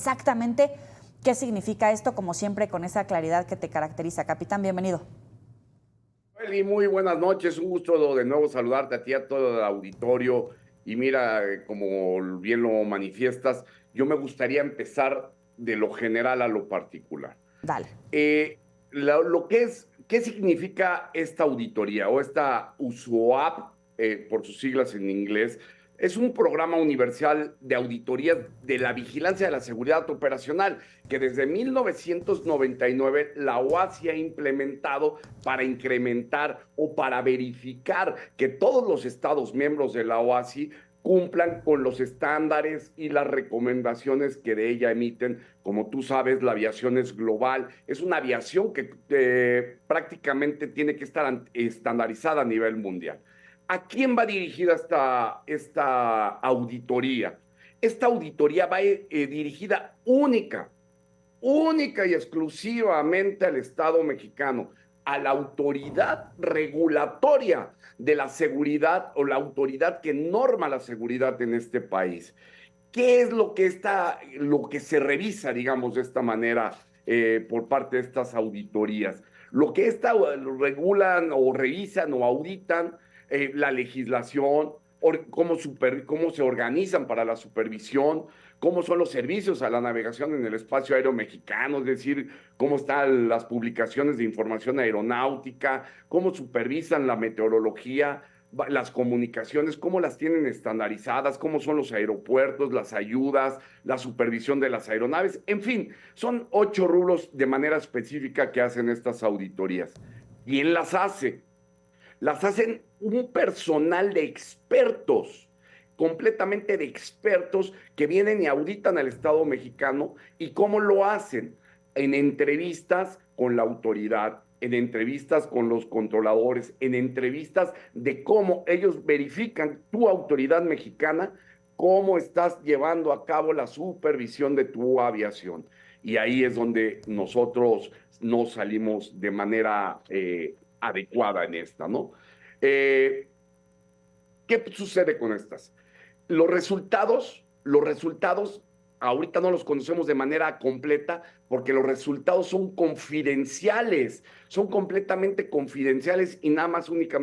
exactamente qué significa esto, como siempre, con esa claridad que te caracteriza. Capitán, bienvenido. Eli, muy buenas noches, un gusto de nuevo saludarte a ti, a todo el auditorio. Y mira, como bien lo manifiestas, yo me gustaría empezar de lo general a lo particular. Dale. Lo que es, ¿qué significa esta auditoría o esta USOAP, por sus siglas en inglés? Es un programa universal de auditoría de la vigilancia de la seguridad operacional que desde 1999 la OASI ha implementado para incrementar o para verificar que todos los estados miembros de la OASI cumplan con los estándares y las recomendaciones que de ella emiten. Como tú sabes, la aviación es global, es una aviación que prácticamente tiene que estar estandarizada a nivel mundial. ¿A quién va dirigida esta auditoría? Esta auditoría va dirigida única y exclusivamente al Estado mexicano, a la autoridad regulatoria de la seguridad o la autoridad que norma la seguridad en este país. ¿Qué es lo que se revisa, digamos, de esta manera por parte de estas auditorías? Lo que regulan o revisan o auditan la legislación, cómo se organizan para la supervisión, cómo son los servicios a la navegación en el espacio aéreo mexicano, es decir, cómo están las publicaciones de información aeronáutica, cómo supervisan la meteorología, las comunicaciones, cómo las tienen estandarizadas, cómo son los aeropuertos, las ayudas, la supervisión de las aeronaves, en fin, son 8 rubros de manera específica que hacen estas auditorías. ¿Quién las hace? Las hacen un personal de expertos, completamente de expertos que vienen y auditan al Estado mexicano. ¿Y cómo lo hacen? En entrevistas con la autoridad, en entrevistas con los controladores, en entrevistas de cómo ellos verifican tu autoridad mexicana, cómo estás llevando a cabo la supervisión de tu aviación. Y ahí es donde nosotros no salimos de manera adecuada en esta, ¿no? Eh, ¿Qué sucede con estas? Los resultados, ahorita no los conocemos de manera completa porque los resultados son confidenciales, son completamente confidenciales y nada más única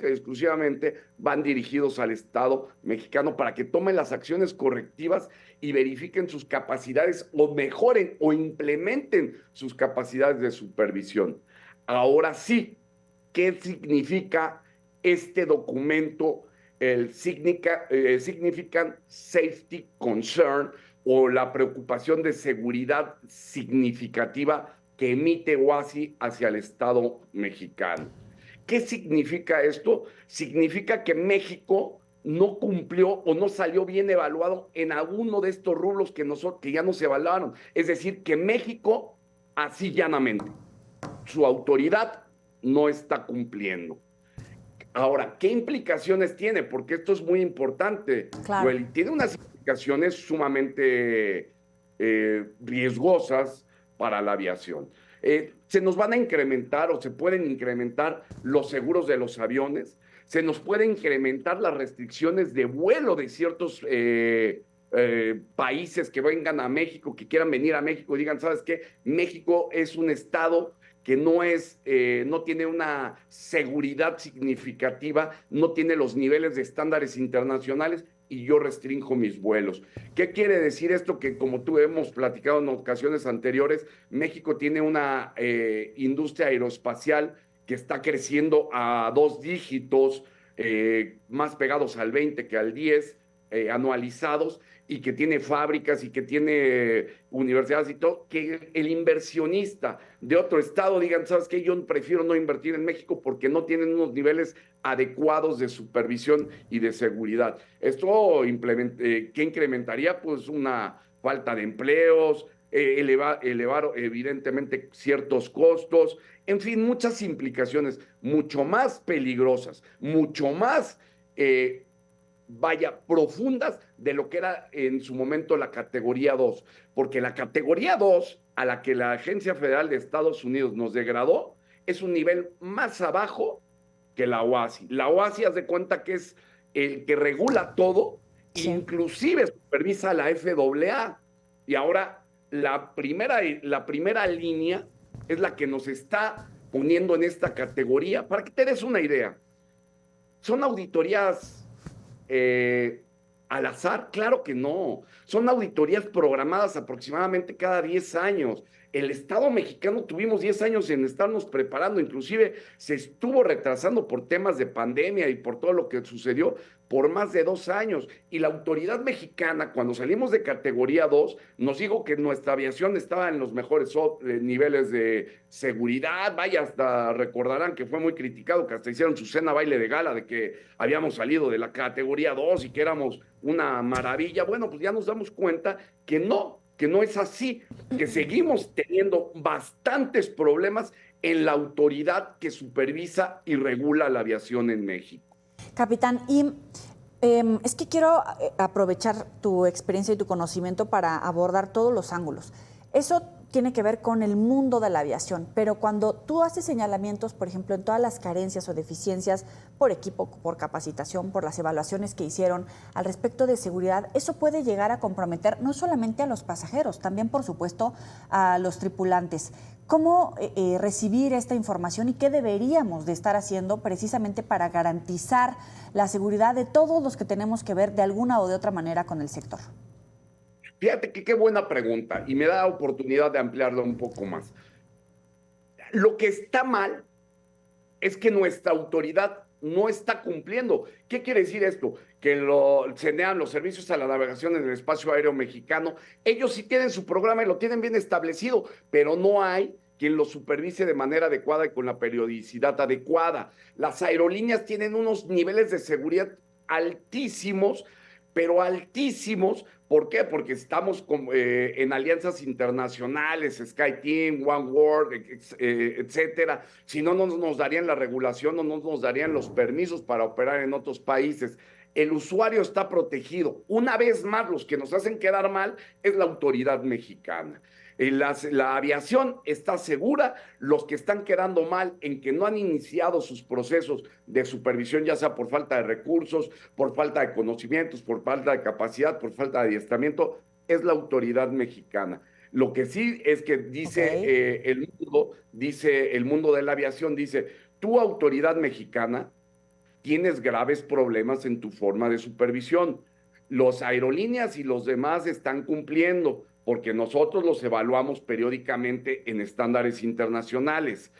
y exclusivamente van dirigidos al Estado mexicano para que tomen las acciones correctivas y verifiquen sus capacidades o mejoren o implementen sus capacidades de supervisión. Ahora sí, ¿qué significa este documento? El Significant Safety Concern o la preocupación de seguridad significativa que emite OASI hacia el Estado mexicano. ¿Qué significa esto? Significa que México no cumplió o no salió bien evaluado en alguno de estos rubros que ya nos evaluaron. Es decir, que México, así llanamente, su autoridad no está cumpliendo. Ahora, ¿qué implicaciones tiene? Porque esto es muy importante, Claro. Noel. Tiene unas implicaciones sumamente riesgosas para la aviación. Se nos van a incrementar o se pueden incrementar los seguros de los aviones, se nos pueden incrementar las restricciones de vuelo de ciertos países que vengan a México, que quieran venir a México y digan, ¿sabes qué? México es un estado que no tiene una seguridad significativa, no tiene los niveles de estándares internacionales y yo restringo mis vuelos. ¿Qué quiere decir esto? Que como tú hemos platicado en ocasiones anteriores, México tiene una industria aeroespacial que está creciendo a 2 dígitos, más pegados al 20 que al 10, anualizados, y que tiene fábricas y que tiene universidades y todo, que el inversionista de otro estado digan, ¿sabes qué? Yo prefiero no invertir en México porque no tienen unos niveles adecuados de supervisión y de seguridad. Esto ¿qué incrementaría? Pues una falta de empleos, elevar evidentemente ciertos costos, en fin, muchas implicaciones mucho más peligrosas, mucho más profundas de lo que era en su momento la categoría 2, porque la categoría 2 a la que la Agencia Federal de Estados Unidos nos degradó es un nivel más abajo que la OASI. La OASI, haz de cuenta que es el que regula todo, Sí. inclusive supervisa a la FAA. Y ahora la primera línea es la que nos está poniendo en esta categoría. Para que te des una idea, ¿son auditorías al azar? Claro que no. Son auditorías programadas aproximadamente cada 10 años. El Estado mexicano tuvimos 10 años en estarnos preparando, inclusive se estuvo retrasando por temas de pandemia y por todo lo que sucedió por más de 2 años. Y la autoridad mexicana, cuando salimos de categoría 2, nos dijo que nuestra aviación estaba en los mejores niveles de seguridad. Vaya, hasta recordarán que fue muy criticado, que hasta hicieron su cena baile de gala de que habíamos salido de la categoría 2 y que éramos una maravilla. Bueno, pues ya nos damos cuenta que no es así, que seguimos teniendo bastantes problemas en la autoridad que supervisa y regula la aviación en México. Capitán, y es que quiero aprovechar tu experiencia y tu conocimiento para abordar todos los ángulos. Eso tiene que ver con el mundo de la aviación, pero cuando tú haces señalamientos, por ejemplo, en todas las carencias o deficiencias por equipo, por capacitación, por las evaluaciones que hicieron al respecto de seguridad, eso puede llegar a comprometer no solamente a los pasajeros, también, por supuesto, a los tripulantes. ¿Cómo recibir esta información y qué deberíamos de estar haciendo precisamente para garantizar la seguridad de todos los que tenemos que ver de alguna o de otra manera con el sector? Fíjate que qué buena pregunta y me da oportunidad de ampliarla un poco más. Lo que está mal es que nuestra autoridad no está cumpliendo. ¿Qué quiere decir esto? Que el CENEAM, los servicios a la navegación en el espacio aéreo mexicano, ellos sí tienen su programa y lo tienen bien establecido, pero no hay quien lo supervise de manera adecuada y con la periodicidad adecuada. Las aerolíneas tienen unos niveles de seguridad altísimos, pero altísimos. ¿Por qué? Porque estamos en alianzas internacionales, SkyTeam, OneWorld, etcétera. Si no, no nos darían la regulación o no nos darían los permisos para operar en otros países. El usuario está protegido. Una vez más, los que nos hacen quedar mal es la autoridad mexicana. La aviación está segura, los que están quedando mal en que no han iniciado sus procesos de supervisión, ya sea por falta de recursos, por falta de conocimientos, por falta de capacidad, por falta de adiestramiento, es la autoridad mexicana. Lo que sí es que dice el mundo de la aviación, dice, tu autoridad mexicana tienes graves problemas en tu forma de supervisión. Los aerolíneas y los demás están cumpliendo porque nosotros los evaluamos periódicamente en estándares internacionales.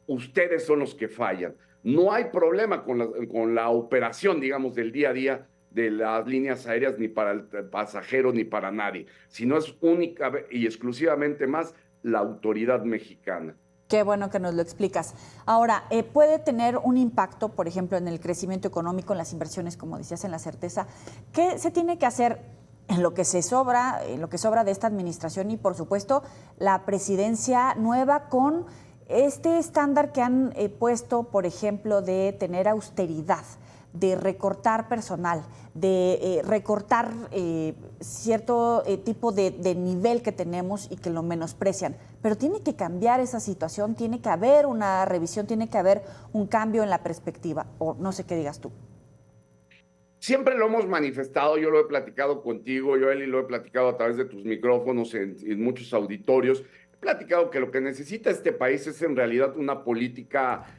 Ustedes son los que fallan. No hay problema con la operación, digamos, del día a día de las líneas aéreas, ni para el pasajero, ni para nadie, sino es única y exclusivamente más la autoridad mexicana. Qué bueno que nos lo explicas. Ahora, ¿puede tener un impacto, por ejemplo, en el crecimiento económico, en las inversiones, como decías, en la certeza? ¿Qué se tiene que hacer en lo que sobra de esta administración y, por supuesto, la presidencia nueva con este estándar que han puesto, por ejemplo, de tener austeridad, de recortar personal, de recortar cierto tipo de nivel que tenemos y que lo menosprecian? Pero tiene que cambiar esa situación, tiene que haber una revisión, tiene que haber un cambio en la perspectiva, o no sé qué digas tú. Siempre lo hemos manifestado, yo lo he platicado contigo, Joel, y lo he platicado a través de tus micrófonos en muchos auditorios. He platicado que lo que necesita este país es en realidad una política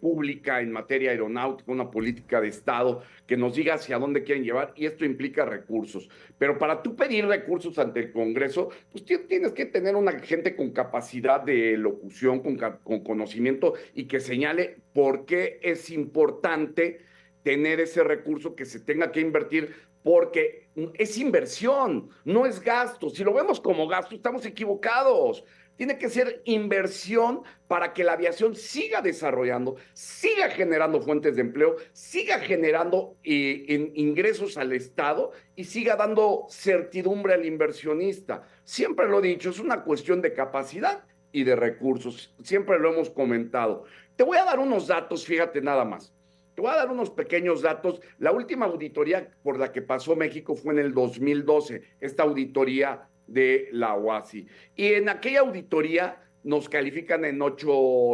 pública en materia aeronáutica, una política de Estado que nos diga hacia dónde quieren llevar, y esto implica recursos. Pero para tú pedir recursos ante el Congreso, pues tienes que tener una gente con capacidad de locución, con conocimiento y que señale por qué es importante tener ese recurso que se tenga que invertir, porque es inversión, no es gasto. Si lo vemos como gasto, estamos equivocados. Tiene que ser inversión para que la aviación siga desarrollando, siga generando fuentes de empleo, siga generando ingresos al Estado y siga dando certidumbre al inversionista. Siempre lo he dicho, es una cuestión de capacidad y de recursos. Siempre lo hemos comentado. Te voy a dar unos datos, fíjate nada más. Te voy a dar unos pequeños datos. La última auditoría por la que pasó México fue en el 2012, esta auditoría de la OASI. Y en aquella auditoría nos califican en 8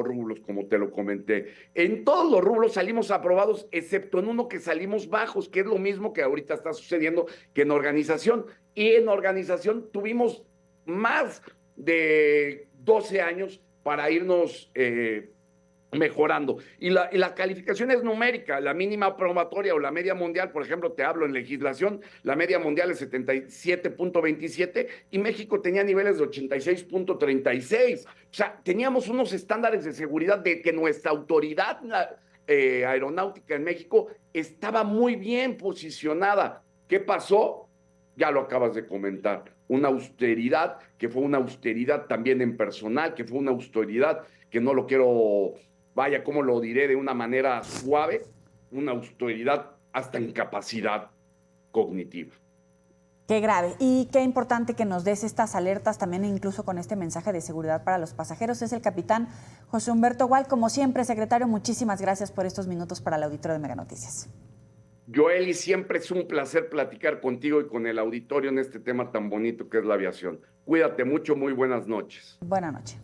rublos, como te lo comenté. En todos los rublos salimos aprobados, excepto en uno que salimos bajos, que es lo mismo que ahorita está sucediendo que en organización. Y en organización tuvimos más de 12 años para irnos mejorando. Y la calificación es numérica, la mínima probatoria o la media mundial, por ejemplo, te hablo en legislación, la media mundial es 77.27 y México tenía niveles de 86.36. O sea, teníamos unos estándares de seguridad de que nuestra autoridad aeronáutica en México estaba muy bien posicionada. ¿Qué pasó? Ya lo acabas de comentar. Una austeridad, que fue una austeridad también en personal, que fue una austeridad que no lo quiero, vaya, ¿cómo lo diré de una manera suave? Una austeridad hasta en capacidad cognitiva. Qué grave y qué importante que nos des estas alertas también, incluso con este mensaje de seguridad para los pasajeros. Es el capitán José Humberto Gual. Como siempre, secretario, muchísimas gracias por estos minutos para el auditorio de Mega Noticias. Joely, siempre es un placer platicar contigo y con el auditorio en este tema tan bonito que es la aviación. Cuídate mucho, muy buenas noches. Buenas noches.